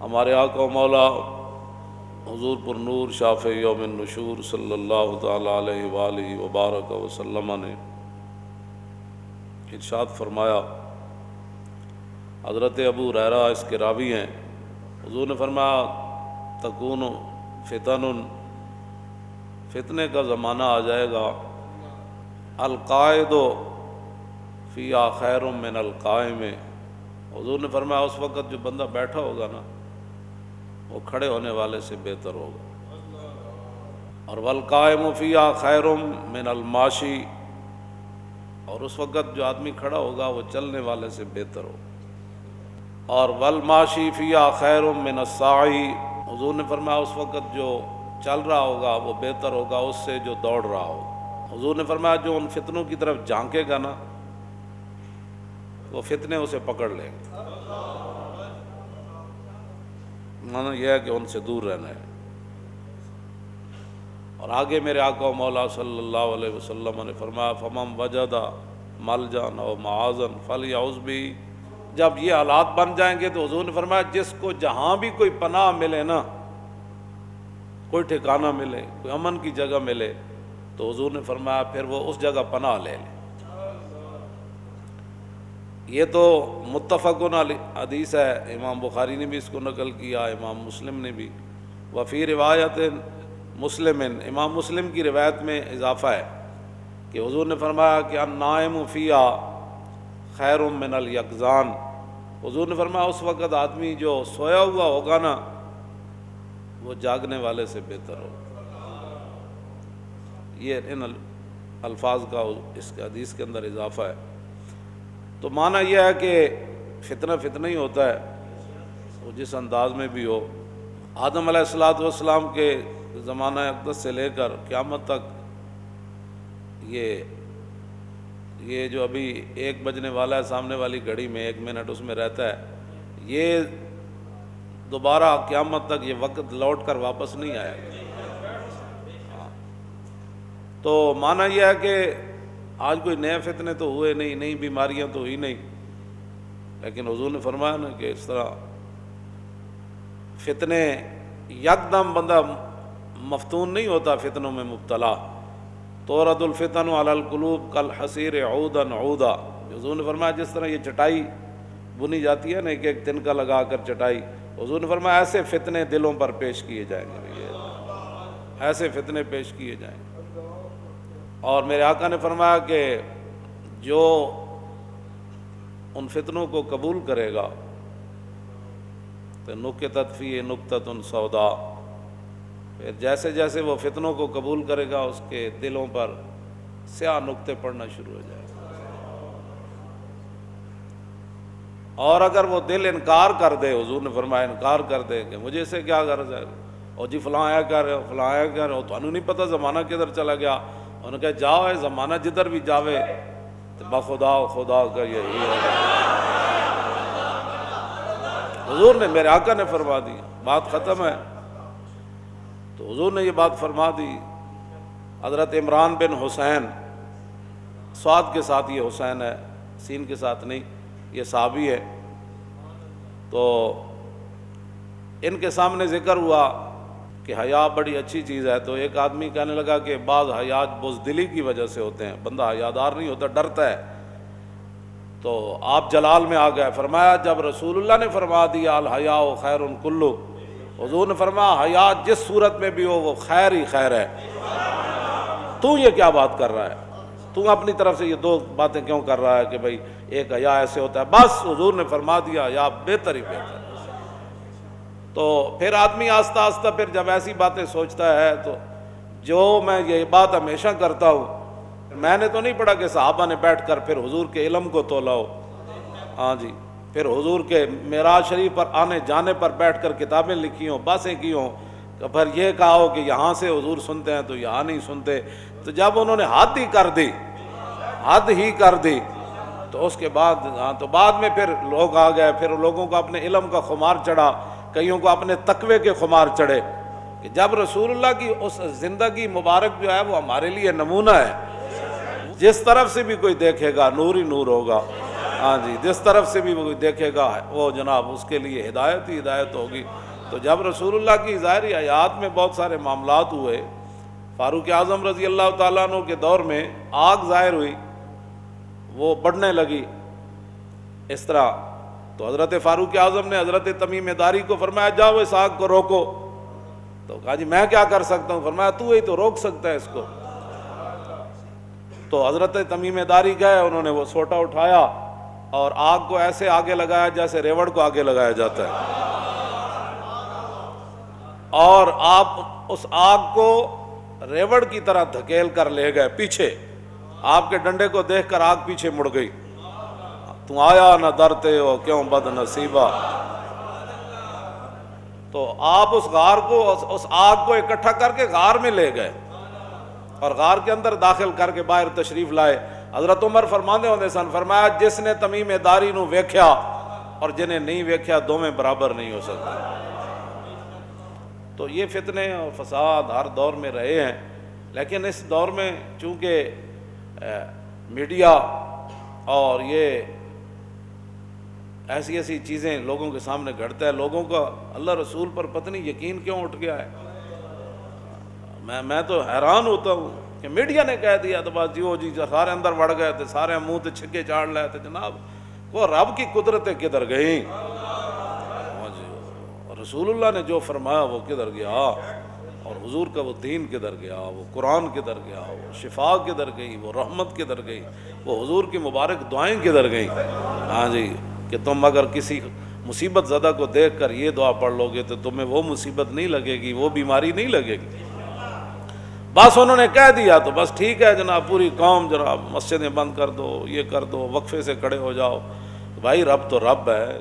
ہمارے آقا و مولا حضور پر نور شافع یوم النشور صلی اللہ تعالی علیہ وآلہ وبارک وسلم نے ارشاد فرمایا، حضرت ابو ہریرہ اس کے راوی ہیں، حضور نے فرمایا تکون فتن، فتنے کا زمانہ آ جائے گا، القائد فیہا خیر من القائم، حضور نے فرمایا اس وقت جو بندہ بیٹھا ہوگا نا وہ کھڑے ہونے والے سے بہتر ہوگا، اور والقائم فیہا خیر من الماشی، اور اس وقت جو آدمی کھڑا ہوگا وہ چلنے والے سے بہتر ہوگا، اور والماشی فیہا خیر من الساعی، حضور نے فرمایا اس وقت جو چل رہا ہوگا وہ بہتر ہوگا اس سے جو دوڑ رہا ہوگا۔ حضور نے فرمایا جو ان فتنوں کی طرف جھانکے گا نا وہ فتنے اسے پکڑ لیں گے، معنی یہ ہے کہ ان سے دور رہنا ہے۔ اور آگے میرے آقا و مولا صلی اللہ علیہ وسلم نے فرمایا فمن وجد ملجا او معاذا فلیعوذ بہ، جب یہ حالات بن جائیں گے تو حضور نے فرمایا جس کو جہاں بھی کوئی پناہ ملے نا، کوئی ٹھکانہ ملے، کوئی امن کی جگہ ملے، تو حضور نے فرمایا پھر وہ اس جگہ پناہ لے لے۔ یہ تو متفقن علیہ حدیث ہے، امام بخاری نے بھی اس کو نقل کیا، امام مسلم نے بھی، وفی روایت مسلم، امام مسلم کی روایت میں اضافہ ہے کہ حضور نے فرمایا کہ النائم فیہا خیر من الیقظان، حضور نے فرمایا اس وقت آدمی جو سویا ہوا ہوگا نا وہ جاگنے والے سے بہتر ہوگا۔ یہ ان الفاظ کا اس کے حدیث کے اندر اضافہ ہے۔ تو معنی یہ ہے کہ فتنہ ہی ہوتا ہے، وہ جس انداز میں بھی ہو۔ آدم علیہ السلام کے زمانہ اقدس سے لے کر قیامت تک یہ جو ابھی 1 بجنے والا ہے سامنے والی گھڑی میں 1 منٹ اس میں رہتا ہے، یہ دوبارہ قیامت تک یہ وقت لوٹ کر واپس نہیں آئے گا۔ تو معنی یہ ہے کہ آج کوئی نئے فتنے تو ہوئے نہیں، نئی بیماریاں تو ہوئی نہیں، لیکن حضور نے فرمایا نا کہ اس طرح فتنے یکدم بندہ مفتون نہیں ہوتا، فتنوں میں مبتلا۔ تورد الفتن علی القلوب کالحصیر عودا عودا، حضور نے فرمایا جس طرح یہ چٹائی بنی جاتی ہے نا ایک تنکا لگا کر چٹائی، حضور نے فرمایا ایسے فتنے دلوں پر پیش کیے جائیں گے، ایسے فتنے پیش کیے جائیں گے۔ اور میرے آقا نے فرمایا کہ جو ان فتنوں کو قبول کرے گا تو نکتت فیہ نکتۃ سودا، پھر جیسے جیسے وہ فتنوں کو قبول کرے گا اس کے دلوں پر سیاہ نقطے پڑنا شروع ہو جائے گا، اور اگر وہ دل انکار کر دے، حضور نے فرمایا انکار کر دے کہ مجھے اس سے کیا غرض ہے، اور جی فلاں آیا کر رہے ہو، فلاں آیا کر رہے ہو، تو انہوں نہیں پتہ زمانہ کدھر چلا گیا، انہوں نے کہا جاؤ ہے زمانہ جدھر بھی جاوے تو بخدا خدا کا یہی ہے۔ حضور نے میرے آقا نے فرما دی، بات ختم ہے۔ تو حضور نے یہ بات فرما دی۔ حضرت عمران بن حسین، صاد کے ساتھ یہ حسین ہے، سین کے ساتھ نہیں، یہ صحابی ہے، تو ان کے سامنے ذکر ہوا کہ حیا بڑی اچھی چیز ہے، تو ایک آدمی کہنے لگا کہ بعض حیات بزدلی کی وجہ سے ہوتے ہیں، بندہ حیادار نہیں ہوتا، ڈرتا ہے۔ تو آپ جلال میں آ گئے، فرمایا جب رسول اللہ نے فرما دیا الحیاء خیر کلہ، حضور نے فرمایا حیا جس صورت میں بھی ہو وہ خیر ہی خیر ہے، تو یہ کیا بات کر رہا ہے، تو اپنی طرف سے یہ 2 باتیں کیوں کر رہا ہے کہ بھئی ایک حیا ایسے ہوتا ہے، بس حضور نے فرما دیا حیا بہتر ہی بہتر۔ تو پھر آدمی آہستہ آہستہ پھر جب ایسی باتیں سوچتا ہے، تو جو میں یہ بات ہمیشہ کرتا ہوں، میں نے تو نہیں پڑھا کہ صحابہ نے بیٹھ کر پھر حضور کے علم کو تولا ہو، ہاں جی، پھر حضور کے معراج شریف پر آنے جانے پر بیٹھ کر کتابیں لکھی ہوں، باتیں کی ہوں، کہ پھر یہ کہا ہو کہ یہاں سے حضور سنتے ہیں تو یہاں نہیں سنتے۔ تو جب انہوں نے حد ہی کر دی تو اس کے بعد تو بعد میں پھر لوگ آ گئے، پھر لوگوں کو اپنے علم کا خمار چڑھا، کئیوں کو اپنے تقوی کے خمار چڑھے، کہ جب رسول اللہ کی اس زندگی مبارک جو ہے وہ ہمارے لیے نمونہ ہے، جس طرف سے بھی کوئی دیکھے گا نور ہی نور ہوگا۔ ہاں جی، جس طرف سے بھی وہ دیکھے گا وہ جناب اس کے لیے ہدایت ہی ہدایت ہوگی۔ تو جب رسول اللہ کی ظاہری حیات میں بہت سارے معاملات ہوئے، فاروق اعظم رضی اللہ تعالیٰ عنہ کے دور میں آگ ظاہر ہوئی، وہ بڑھنے لگی اس طرح، تو حضرت فاروق اعظم نے حضرت تمیم داری کو فرمایا جاؤ اس آگ کو روکو۔ تو کہا جی میں کیا کر سکتا ہوں؟ فرمایا تو ہی تو روک سکتا ہے اس کو۔ تو حضرت تمیم داری گئے، انہوں نے وہ سوٹا اٹھایا اور آگ کو ایسے آگے لگایا جیسے ریوڑ کو آگے لگایا جاتا ہے، اور آپ اس آگ کو ریوڑ کی طرح دھکیل کر لے گئے پیچھے۔ آپ کے ڈنڈے کو دیکھ کر آگ پیچھے مڑ گئی۔ تم آیا نہ ڈرتے ہو کیوں بد نصیبہ۔ تو آپ اس غار کو، اس آگ کو اکٹھا کر کے غار میں لے گئے اور غار کے اندر داخل کر کے باہر تشریف لائے۔ حضرت عمر فرماندے ہوندے سن، فرمایا جس نے تمیم داری نو ویکھیا اور جنہیں نہیں ویکھیا دونوں برابر نہیں ہو سکتے۔ تو یہ فتنے اور فساد ہر دور میں رہے ہیں، لیکن اس دور میں چونکہ میڈیا اور یہ ایسی ایسی چیزیں لوگوں کے سامنے گھڑتا ہے، لوگوں کا اللہ رسول پر پتہ نہیں یقین کیوں اٹھ گیا ہے۔ میں تو حیران ہوتا ہوں کہ میڈیا نے کہہ دیا تو بس جی سارے اندر وڑ گئے تھے، سارے منہ تے چھکے چاڑ لائے تھے۔ جناب وہ رب کی قدرتیں کدھر گئیں؟ رسول اللہ نے جو فرمایا وہ کدھر گیا، اور حضور کا وہ دین کدھر گیا، وہ قرآن کدھر گیا، وہ شفا کدھر گئی، وہ رحمت کدھر گئی، وہ حضور کی مبارک دعائیں کدھر گئیں؟ ہاں جی، کہ تم اگر کسی مصیبت زدہ کو دیکھ کر یہ دعا پڑھ لو گے تو تمہیں وہ مصیبت نہیں لگے گی، وہ بیماری نہیں لگے گی۔ بس انہوں نے کہہ دیا تو بس ٹھیک ہے جناب، پوری قوم جناب مسجدیں بند کر دو، یہ کر دو، وقفے سے کھڑے ہو جاؤ۔ بھائی رب تو رب ہے،